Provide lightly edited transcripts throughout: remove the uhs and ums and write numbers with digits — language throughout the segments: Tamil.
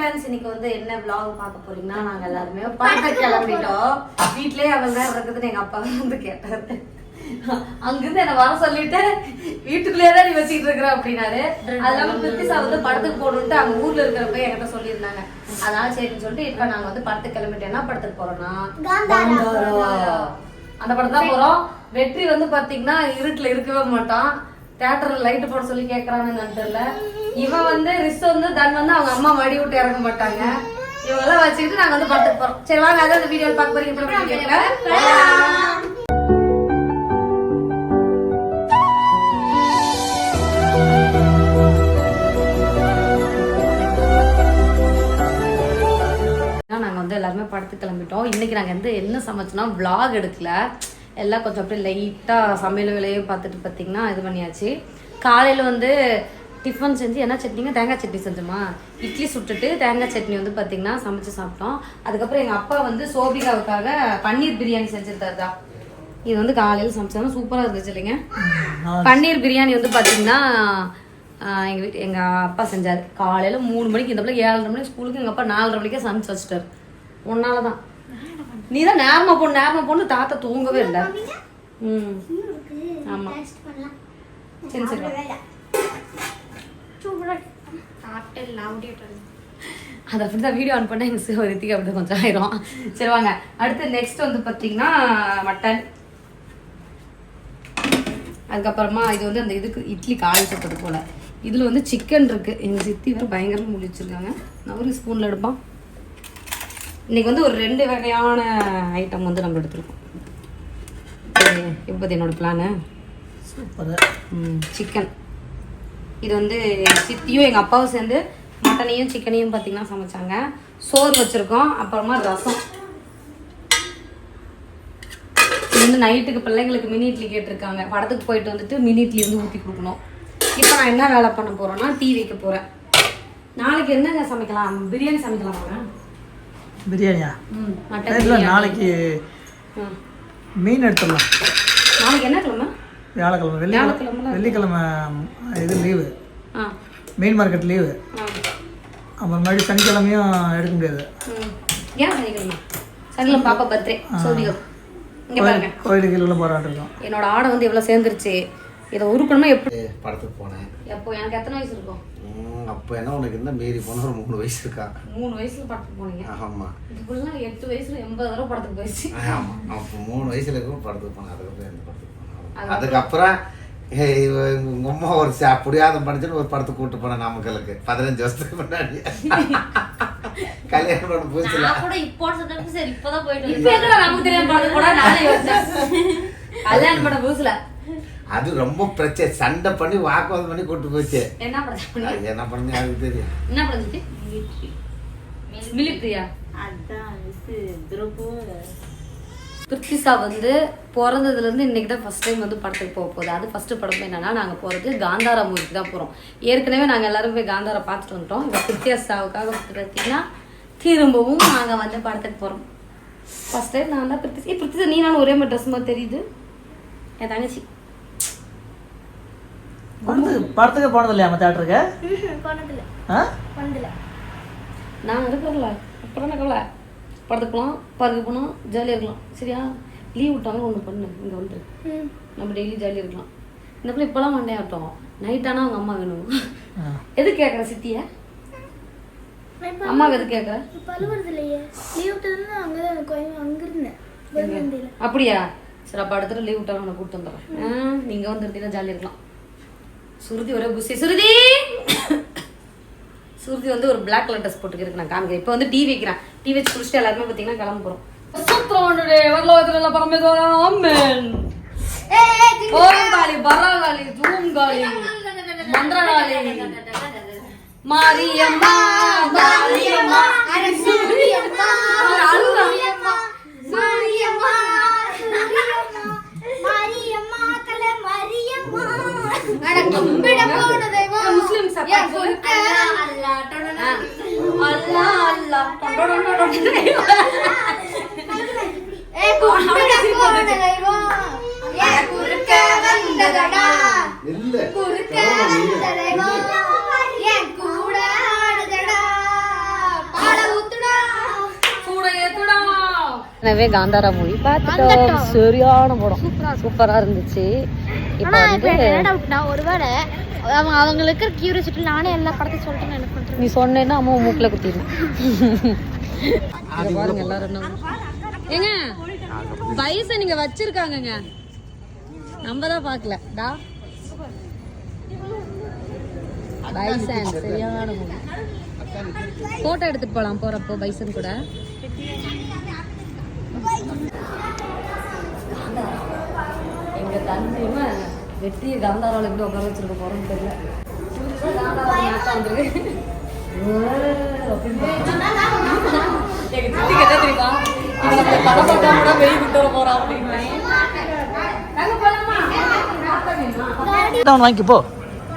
ஃப்ரெண்ட்ஸ், இன்னைக்கு வந்து என்ன vlog பார்க்க போறீங்கன்னா, நாங்க எல்லாருமே படத்தை கிளம்பிட்டோம். வீட்லயே அவள் தான் இருக்குதுன்னு எங்க அப்பா வந்து கேட்டாரு. அங்கிருந்து என்ன வர சொல்லிட்டு வீட்டுக்குள்ளேயே தான் நீ வச்சுட்டு இருக்கிற அப்படின்னாரு. அதனால பிரித்திசா வந்து படத்துக்கு போகணுன்ட்டு அவங்க ஊர்ல இருக்கிறப்ப என்கிட்ட சொல்லியிருந்தாங்க. அதனால சரின்னு சொல்லிட்டு இப்ப நாங்க வந்து படத்துக்கு கிளம்பிட்டோம். என்ன படத்துக்கு போறோம்னா அந்த படம் தான் போறோம். வெற்றி வந்து பாத்தீங்கன்னா இருட்டுல இருக்கவே மாட்டான். தியேட்டர்ல லைட் போட சொல்லி கேக்குறான்னு தெரியல. இவன் வந்து ரிஸ் வந்து தன் வந்து அவங்க அம்மா மடி விட்டு இறங்க மாட்டாங்க. இவங்கெல்லாம் வச்சுக்கிட்டு நாங்க வந்து படத்துக்கு போறோம். சரி வாங்க, அதான் இந்த வீடியோ பார்க்க போறீங்க. நாங்கள் வந்து எல்லாருமே படத்துக்கு கிளம்பிட்டோம். இன்னைக்கு நாங்கள் வந்து என்ன சமைச்சோன்னா vlog எடுக்கல. எல்லாம் கொஞ்சம் அப்படியே லைட்டாக சமையல் வேலையும் பார்த்துட்டு பார்த்தீங்கன்னா இது பண்ணியாச்சு. காலையில் வந்து டிஃபன் செஞ்சு என்ன சட்னிங்க, தேங்காய் சட்னி செஞ்சோமா. இட்லி சுட்டுட்டு தேங்காய் சட்னி வந்து பார்த்தீங்கன்னா சமைச்சு சாப்பிட்டோம். அதுக்கப்புறம் எங்கள் அப்பா வந்து சோபிகாவுக்காக பன்னீர் பிரியாணி செஞ்சுருந்தாருதா. இது வந்து காலையில் சமைச்சாலும் சூப்பராக இருந்துச்சு இல்லைங்க. பன்னீர் பிரியாணி வந்து பார்த்தீங்கன்னா எங்கள் அப்பா செஞ்சார். காலையில் 3 மணிக்கு, இந்த பிள்ளை 7:30 மணிக்கு ஸ்கூலுக்கு, எங்கள் அப்பா 4:30 மணிக்கே சமைச்சு வச்சுட்டாரு. ஒன்னால தான் நீ தான் நேரமாக போன்னு தாத்தா தூங்கவே இல்லை. ஆமாம் சரி சரி அது அப்படி தான் வீடியோ ஆன் பண்ணால் எங்கள் சிவரித்திக்கு அப்படி கொஞ்சம் ஆயிரும். சரி வாங்க, அடுத்து நெக்ஸ்ட் வந்து பார்த்தீங்கன்னா மட்டன். அதுக்கப்புறமா இது வந்து அந்த இதுக்கு இட்லி காலை சுட்டது போல். இதில் வந்து சிக்கன் இருக்குது. எங்கள் சித்தி வேறு பயங்கரமாக முடிச்சிருக்காங்க. நான் ஒரு ஸ்பூனில் எடுப்போம். இன்றைக்கி வந்து ஒரு 2 வகையான ஐட்டம் வந்து நம்ம எடுத்துருக்கோம். இப்போ என்னோட பிளானு சூப்பர். சிக்கன் இது வந்து சித்தியும் எங்கள் அப்பாவும் சேர்ந்து மட்டனையும் சிக்கனையும் பார்த்திங்கன்னா சமைச்சாங்க. சோறு வச்சுருக்கோம். அப்புறமா ரசம். இது வந்து நைட்டுக்கு பிள்ளைங்களுக்கு மினி இட்லி கேட்டிருக்காங்க. படத்துக்கு போயிட்டு வந்துட்டு மினி இட்லி வந்து ஊற்றி கொடுக்கணும். இப்போ நான் என்ன வேலை பண்ண போகிறேன்னா டீ வைக்க போகிறேன். நாளைக்கு என்னங்க சமைக்கலாம்? பிரியாணி சமைக்கலாமாங்க? பிரியாணியா? மட்டன். நாளைக்கு மீன் எடுத்துடலாம். நாளைக்கு என்ன கிழமை? வியாழக்கிழமை. வெள்ளிக்கிழமை இது லீவு, மீன் மார்க்கெட் லீவு. அப்புறம் மறுபடியும் சனிக்கிழமையும் எடுக்க முடியாது. ஏன் சனிக்கிழமை? சனிக்கிழமை பாப்பா பர்த்டே. சோதிகம் இங்கே பாருங்க, கோயிலுக்கு உள்ள போராட்டம் இருக்கோம். என்னோட ஆடை வந்து எவ்வளோ சேர்ந்துருச்சு. இதை உருக்கணுமா? எப்படி படத்துக்கு போனேன். எப்போ? எனக்கு எத்தனை வயசு இருக்கும் அப்போ? என்ன உனக்கு என்ன மீறி போன ஒரு 3 வயசு இருக்கா? 3 வயசுல படத்துக்கு போனீங்க? ஆமாம். இதுக்குள்ள 8 வயசுல 80 தடவை படத்துக்கு போயிடுச்சு. ஆமாம், அப்போ 3 வயசுல இருக்கும் படத்துக்கு போனேன். அதுக்கப்புறம் எந்த படத்துக்கு போனேன்? அதுக்கப்புறம் உங்கள் அம்மா ஒரு புரியாத படிச்சுன்னு ஒரு படத்துக்கு கூப்பிட்டு போனேன் நாமக்கலுக்கு 15 வருஷத்துக்கு முன்னாடி. கல்யாணம் பண்ண புதுசுல கூட இப்போ சொன்னது சரி, இப்போதான் போயிட்டு இப்போ எங்கடா நமக்கு தெரியாம படத்துக்கு போனா நானே யோசிச்சேன். கல்யாணம் பண்ண புதுசுல அது ரொம்ப பிரச்சனை. சண்டை பண்ணி வாக்குவாதம் பண்ணி கூட்டு போச்சு. என்ன பண்ணி என்ன பண்ணி அதுக்கு தெரியும். என்ன பண்ணுச்சு? மிலிட்ரியா? பிரித்திசா வந்து பிறந்ததுலேருந்து இன்னைக்கு தான் ஃபர்ஸ்ட் டைம் வந்து படத்துக்கு போக போகுது. அது ஃபர்ஸ்ட் படம் என்னன்னா, நாங்கள் போகிறது காந்தாரா மூவிக்கு தான் போகிறோம். ஏற்கனவே நாங்கள் எல்லாரும் போய் காந்தாரா பார்த்துட்டு வந்துட்டோம். இப்போ பிரித்திசாவுக்காக பார்த்தீங்கன்னா திரும்பவும் நாங்கள் வந்து படத்துக்கு போகிறோம். ஃபர்ஸ்ட் டைம் நான் தான் பிரித்திசா நீ நானும் ஒரே மாதிரி ட்ரெஸ் மாதிரி தெரியுது. என் தங்கச்சி படத்துக்கு போனது இல்லையா? தேட்டருக்கு நான் இருக்கிறல அப்புறம் கவலை. படத்துக்கு போகலாம், பார்க்கு போனால் ஜாலியாக இருக்கலாம். சரியா? லீவ் விட்டாங்க ஒன்று பண்ணு, இங்கே வந்து நம்ம டெய்லி ஜாலியாக இருக்கலாம். இந்த பிள்ளை இப்போலாம் மண்டையாட்டோம். நைட் ஆனால் அவங்க அம்மா வேணும். எது கேட்குற சித்திய? அம்மாவை எது கேட்குற? அப்படியா? சரி, அப்போ அடுத்த லீவ் விட்டாலும் உனக்கு கூப்பிட்டு வந்துடுறேன். நீங்கள் வந்து இருந்தீங்கன்னா ஜாலியாக இருக்கலாம். சுருதி ஒரே புசி. சுருதி வந்து ஒரு பிளாக் கலர் ட்ரெஸ் போட்டுக்கிறதுக்கு நான் காமிக்கிறேன். இப்போ வந்து டீ வைக்கிறேன். டீ வச்சு குடிச்சிட்டு எல்லாருமே பார்த்தீங்கன்னா கிளம்ப போகிறோம். ஓரங்காலி, பராகாலி, தூங்காலி, மந்திரகாலி, மாரியம்மா, மாரியம்மா, முஸ்லிம் எனவே காந்தாரா மூவி பார்த்துட்டோம். சரியான படம், சூப்பரா இருந்துச்சு. இப்போ வந்து ஒருவேளை அவங்களுக்கு கியூரியாசிட்டி நானே எல்லா படத்தையும் சொல்லிட்டு எனக்கு பண்றேன். நீ சொன்னேன்னா அம்மா மூக்கில் குத்திடணும். பாருங்க எல்லாரும் ஏங்க பைசை நீங்க வச்சிருக்காங்கங்க, நம்ம தான் பார்க்கல. பைசன் சரியான போட்டோ எடுத்துட்டு போலாம் போறப்போ பைசன் கூட. எங்க தந்தையுமே வெற்றியை காந்தாராவில் எப்படி உட்கார வச்சிருக்க போறோம்னு தெரியல. எங்க சித்தி கேட்டா தெரியுமா, படம் பார்க்காம கூட வெளியே விட்டு வர போறோம் அப்படின்னு. வாங்கி போ,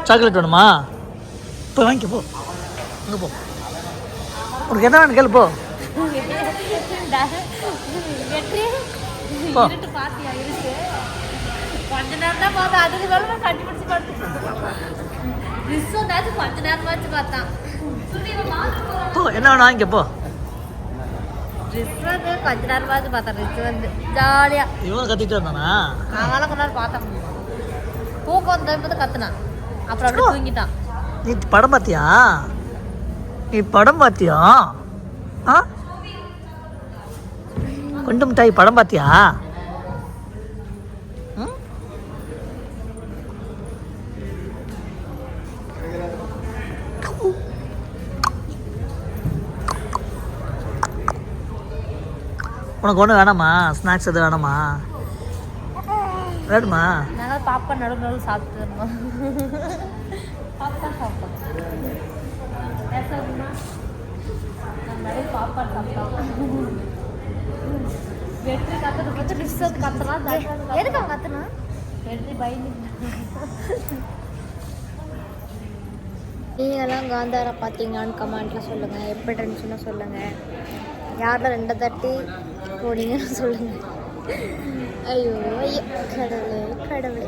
சாக்லேட் வேணுமா? இப்போ வாங்கி போ, அங்கே போ, உனக்கு என்ன வேணும் கேளு போ. கொஞ்ச நேரம் தான் பார்த்தா, அதுக்கு மேல கண்டுபிடிச்சு பார்த்து கொஞ்ச நேரம் வச்சு பார்த்தான். போ, என்ன வேணும் வாங்கி போ. கொஞ்ச நேரம் பார்த்து பார்த்தேன். ரிஸ் வந்து ஜாலியா இவன் கத்திட்டு வந்தானா? அவங்களாம் கொஞ்ச நேரம் பார்த்தேன். தூக்கம் வந்து கத்துனான், அப்புறம் அப்படியே தூங்கிட்டான். நீ படம் பார்த்தியா? நீ படம் பார்த்தியா? ஆ, கொண்டு மிட்டாய் படம் பார்த்தியா? உனக்கு ஒன்று வேணாமா? ஸ்நாக்ஸ் எதுவும் வேணாமா? வேணுமா? நாங்கள் பாப்பா நடுவு நடுவு சாப்பிட்டுருந்தோம். பாப்பா சாப்பிட்டோம். நடுவு பாப்பா சாப்பிட்டோம். வெற்றி கத்துட்டு பற்றி டிஸ்டர்ப் கத்தலாம். எதுக்கு அவன் கத்துனா? வெற்றி பயந்து. நீங்களாம் காந்தாரா பார்த்தீங்களான்னு கமெண்ட்டில் சொல்லுங்கள். எப்படி இருந்துச்சுன்னு சொல்லுங்கள். யாரில் 2 தட்டி போனீங்கன்னு சொல்லுங்கள். ஐயோ ஐயோ கடவுளே கடவுளே,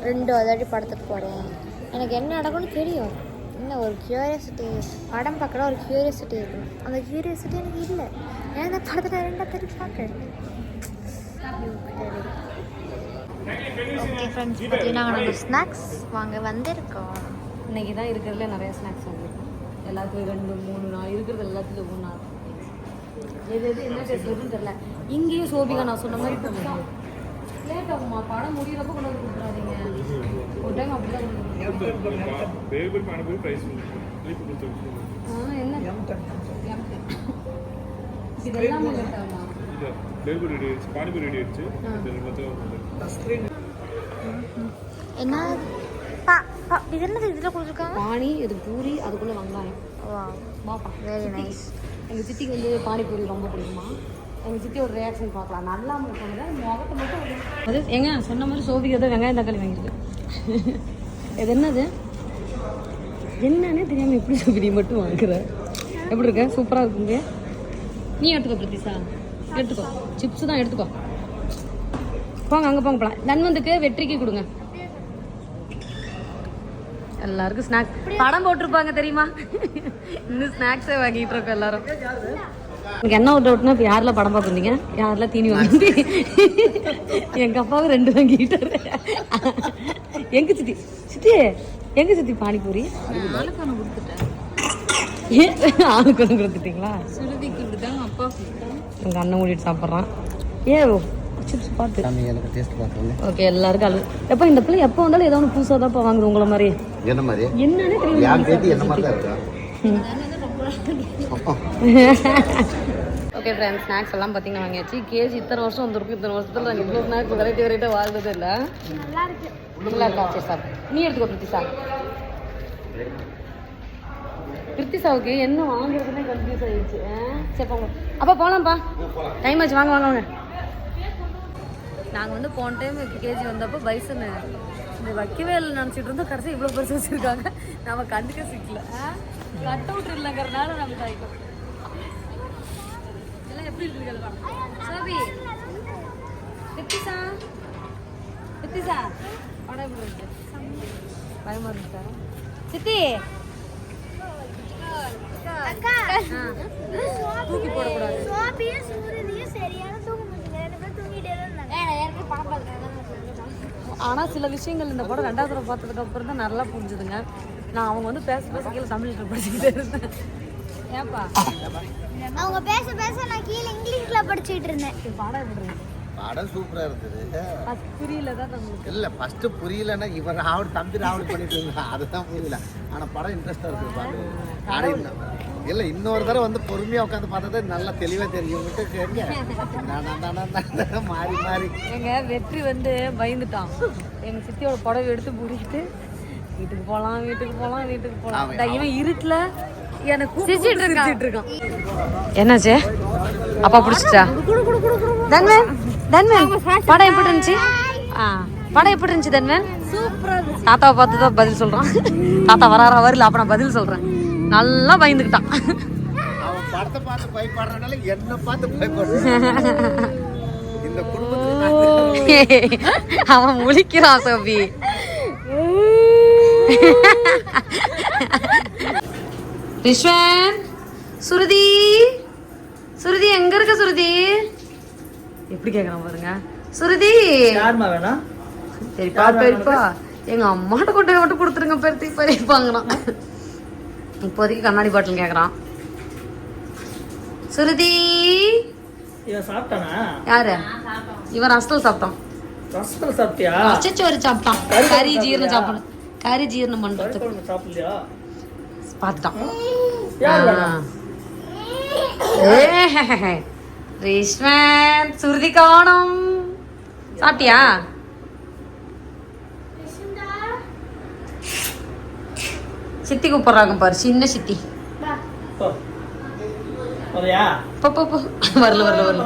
2 தாட்டி படத்துக்கு போகிறேன். எனக்கு என்ன நடக்கும்னு தெரியும். என்ன ஒரு க்யூரியாசிட்டி, படம் பார்க்கல ஒரு க்யூரியாசிட்டி இருக்கணும். அந்த க்யூரியாசிட்டி எனக்கு இல்லை. ஏன்னா இந்த படத்தில் 2 தாட்டி பார்க்குறேன். ஓகே ஃப்ரெண்ட்ஸ், பார்த்தீங்கன்னா நாங்கள் ஸ்நாக்ஸ் வாங்க வந்திருக்கோம். இன்னைக்கு தான் இருக்கிறதுல நிறைய ஸ்நாக்ஸ் வந்துருக்கோம். எல்லாத்துக்கும் 2, 3, 4 இருக்கிறது எல்லாத்துலையும் 1 4 எது என்ன டேஸ்ட் வருதுன்னு தெரியல. இங்கேயும் சோபிகா நான் சொன்ன மாதிரி கொடுத்தோம். லேட் ஆகுமா? படம் முடியிறப்ப கொண்டு வந்து கொடுத்துறாதீங்க. ஒரு டைம் அப்படிதான் என்ன இது எல்லாமே லேட் ஆகுமா? என்ன இது என்னது இதில் கொடுத்துருக்காங்க? பானி, இது பூரி, அதுக்குள்ளே வெங்காயம். பாப்பா வெரி நைஸ். எங்கள் சித்திக்கு வந்து பானிபூரி ரொம்ப பிடிக்குமா. எங்கள் சித்தி ஒரு ரியாக்ஷன் பார்க்கலாம். நல்லா இருக்காங்க முகத்தை மட்டும் அது எங்க சொன்ன மாதிரி சோபிக்கு தான் வெங்காயம் தக்காளி வாங்கியிருக்கு. இது என்னது என்னன்னே தெரியாமல் எப்படி சோபி நீ மட்டும் வாங்குற? எப்படி இருக்க? சூப்பராக இருக்குங்க. நீ எடுத்துக்கோ பிரதிஷா, எடுத்துக்கோ. சிப்ஸ் தான் எடுத்துக்கோ. போங்க அங்கே போங்க போகலாம். நன்வந்துக்கு வெற்றிக்கு கொடுங்க. எல்லாருக்கும் ஸ்நாக்ஸ் படம் போட்டிருப்பாங்க தெரியுமா? இன்னும் ஸ்நாக்ஸே வாங்கிட்டு இருக்கோம் எல்லாரும். எனக்கு என்ன ஒரு டவுட்னா, இப்போ யாரெல்லாம் படம் பார்த்துருந்தீங்க? யாரெல்லாம் தீனி வாங்கி? எங்கள் அப்பாவுக்கு 2 வாங்கிட்டாரு. எங்க சித்தி சித்தி எங்க சித்தி பானிபூரி ஆளுக்கு ஒன்று கொடுத்துட்டேன். ஆளுக்கு ஒன்று கொடுத்துட்டீங்களா? சுருதி கொடுத்தாங்க, அப்பா எங்கள் அண்ணன் மூடிட்டு சாப்பிட்றான். சிப்ஸ் பார்த்து எனக்கு டேஸ்ட் பார்த்தோம். ஓகே எல்லாருக்கும் அழகு. எப்போ இந்த பிள்ளை எப்போ வந்தாலும் ஏதோ ஒன்று புதுசாக தான் வாங்குது உங்களை மாதிரி. என்ன மாதிரி? என்னன்னே தெரியும். என்ன மாதிரி தான் இருக்கா? ஓகே ஃப்ரெண்ட்ஸ், ஸ்நாக்ஸ் எல்லாம் பார்த்தீங்கன்னா வாங்கியாச்சு. கேஜி இத்தனை வருஷம் வந்துருக்கு. இத்தனை வருஷத்தில் நாங்கள் இவ்வளோ ஸ்நாக்ஸ் வெரைட்டியாக வாழ்ந்தது இல்லை. நல்லா இருக்கா? சரி சார், நீ எடுத்துக்கோ பிரித்திஷா. பிரித்திஷாவுக்கு என்ன வாங்குறதுன்னே கன்ஃபியூஸ் ஆகிடுச்சு. சரி போங்க அப்போ போகலாம்ப்பா, டைம் ஆச்சு. வாங்க வாங்க வாங்க. நாங்கள் வந்து போன டைம் கேஜி வந்தப்போ பைசன் இந்த வைக்கவே இல்லை நினச்சிட்டு இருந்தோம். கடைசி இவ்வளோ பெருசு வச்சுருக்காங்க. நம்ம கண்டுக்க சிக்கல. கட் அவுட் இல்லைங்கிறதுனால நம்ம தாய்க்கும் எல்லாம் எப்படி இருக்குல்ல. சோபி பிரித்திஷா பிரித்திஷா படம் எப்படி இருக்கு? பயமாக இருந்துச்சா சித்தி? தூக்கி போடக்கூடாது. ஆனால் சில விஷயங்கள் இந்த படம் 2வது தடவை பார்த்ததுக்கு அப்புறம் தான் நல்லா புரிஞ்சுதுங்க. நான் அவங்க வந்து பேச பேச கீழே தமிழ் படிச்சுக்கிட்டே இருந்தேன். ஏன்பா அவங்க பேச பேச நான் கீழே இங்கிலீஷ்ல படிச்சுட்டு இருந்தேன். படம் எப்படி இருக்கு? படம் சூப்பரா இருந்தது. புரியல தான் நம்மளுக்கு. இல்ல ஃபர்ஸ்ட் புரியலன்னா இவர் ராவல் தம்பி ராவல் பண்ணிட்டு இருந்தா அதுதான் புரியல. ஆனா படம் இன்ட்ரெஸ்டா இருக்கு பாரு. இல்ல இன்னொரு தடவை வந்து பொறுமையா உட்காந்து பார்த்தா நல்லா தெளிவா தெரியும். மாறி மாறி எங்க வெற்றி வந்து பயந்துட்டான். எங்க சித்தியோட புடவை எடுத்து மூடிட்டு வீட்டுக்கு போலாம் வீட்டுக்கு போலாம் வீட்டுக்கு போலாம். இவன் இருட்டுல எனக்கு சிரிச்சிட்டு இருக்கான். என்னாச்சு? அப்பா பிடிச்சிட்டா? தன்வன் தன்வன் படம் எப்படி இருந்துச்சு? படம் எப்படி இருந்துச்சு தன்வன்? சூப்பரா இருந்துச்சு. தாத்தாவை பார்த்து தான் பதில் சொல்றான். தாத்தா வராரா வரல, அப்ப நான் பதில் சொல்றேன். நல்லா பயந்துக்கிட்டான். அவன் படத்தை பார்த்து பயப்படுறதுனால என்ன பார்த்து பயப்படுறான். இந்த குடும்பத்துக்கு அவன் முழிக்கிறான் சோபி. விஸ்வன் சுருதி சுருதி எங்க இருக்க? சுருதி எப்படி கேக்குறான் பாருங்க. சுருதி யாருமா வேணாம்? சரிப்பா பெரியப்பா எங்க அம்மாட்ட கொண்டு மட்டும் கொடுத்துருங்க பெரியப்பாங்கண்ணா. இப்போதைக்கு கண்ணாடி பாட்டில் கேக்குறான். சுருதி இவன் சாப்பிட்டானா? யாரு? இவன் ரசல் சாப்பிட்டான். ரசத்துல சாப்பிட்டியா? அச்சச்சோறு சாப்பிட்டான். கறி ஜீரணம் சாப்பிடணும். கறி ஜீரணம் பண்றதுக்கு சாப்பிடலையா? பார்த்துட்டான். யார் ரேஷ்மன் சுருதி காணும். சாப்பிட்டியா? சித்தி கூப்பிடுறாங்க பாரு, சின்ன சித்தி. வரையா? வரல வரல வரல.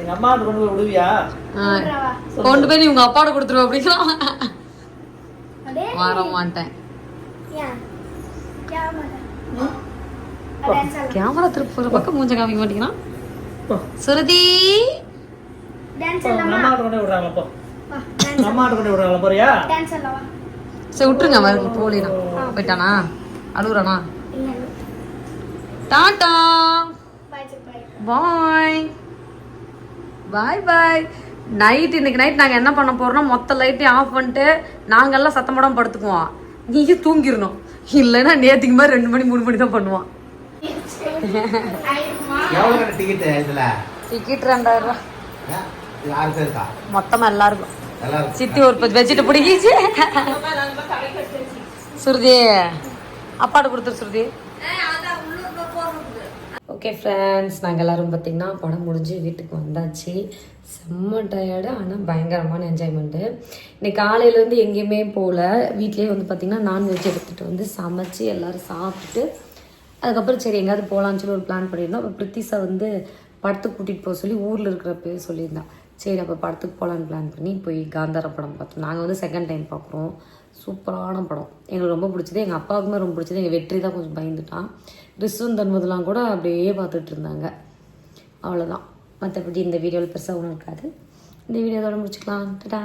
எங்க அம்மா கொண்டு போய் விடுவியா? கொண்டு போய் நீ உங்க அப்பாவோட கொடுத்துருவ அப்படிங்கிறான். வர மாட்டேன். கேமரா திருப்பி பக்கம் மூஞ்ச காமிக்க மாட்டேங்கிறான். சுருதி அம்மா கொண்டு விடுறாங்க. அப்போ அம்மா கொண்டு விடுறாங்க. போறியா? சரி விட்டுருங்க. மருந்து போலினா போயிட்டானா? அழுகுறானா? டாடா பாய் பாய் பாய். இன்னைக்கு நைட் நாங்கள் என்ன பண்ண போறோம்னா மொத்த லைட்டையும் ஆஃப் பண்ணிட்டு நாங்கெல்லாம் சத்தம் போடாம படுத்துக்குவோம். நீயும் தூங்கிடணும். இல்லைன்னா நேற்றுக்கு மாதிரி 2 மணி 3 மணி தான் பண்ணுவான். டிக்கெட் இதுல டிக்கெட் 2000 ரூபா யாரு பேருக்கா? மொத்தமா எல்லாருக்கும். எல்லாரும் சித்தி ஒரு வச்சுட்டு பிடிக்கிச்சு. சுருதி அப்பாட்ட கொடுத்துரு சுருதி. ஓகே ஃப்ரெண்ட்ஸ், நாங்கள் எல்லோரும் பார்த்திங்கன்னா படம் முடிஞ்சு வீட்டுக்கு வந்தாச்சு. செம்ம டயர்டு, ஆனால் பயங்கரமான என்ஜாய்மெண்ட்டு. இன்னைக்கு காலையிலேருந்து எங்கேயுமே போகல. வீட்லேயே வந்து பார்த்திங்கன்னா நான்வெஜ் எடுத்துகிட்டு வந்து சமைச்சு எல்லோரும் சாப்பிட்டுட்டு அதுக்கப்புறம் சரி எங்கேயாவது போகலான்னு சொல்லி ஒரு பிளான் பண்ணியிருந்தோம். அப்போ பிரித்திஸை வந்து படத்துக்கு கூட்டிகிட்டு போக சொல்லி ஊரில் இருக்கிறப்பவே சொல்லியிருந்தான். சரி அப்போ படத்துக்கு போகலான்னு பிளான் பண்ணி போய் காந்தார படம் பார்த்தோம். நாங்கள் வந்து செகண்ட் டைம் பார்க்குறோம். சூப்பரான படம், எங்களுக்கு ரொம்ப பிடிச்சது. எங்கள் அப்பாவுக்குமே ரொம்ப பிடிச்சது. எங்கள் வெற்றி தான் கொஞ்சம் பயந்துட்டான். ரிஸ்வன் தன்மதுலாம் கூட அப்படியே பார்த்துட்டு இருந்தாங்க. அவ்வளோதான். மற்றபடி இந்த வீடியோவில் பெருசாக ஒன்றும் இருக்காது. இந்த வீடியோவோட முடிச்சுக்கலாம். டாடா.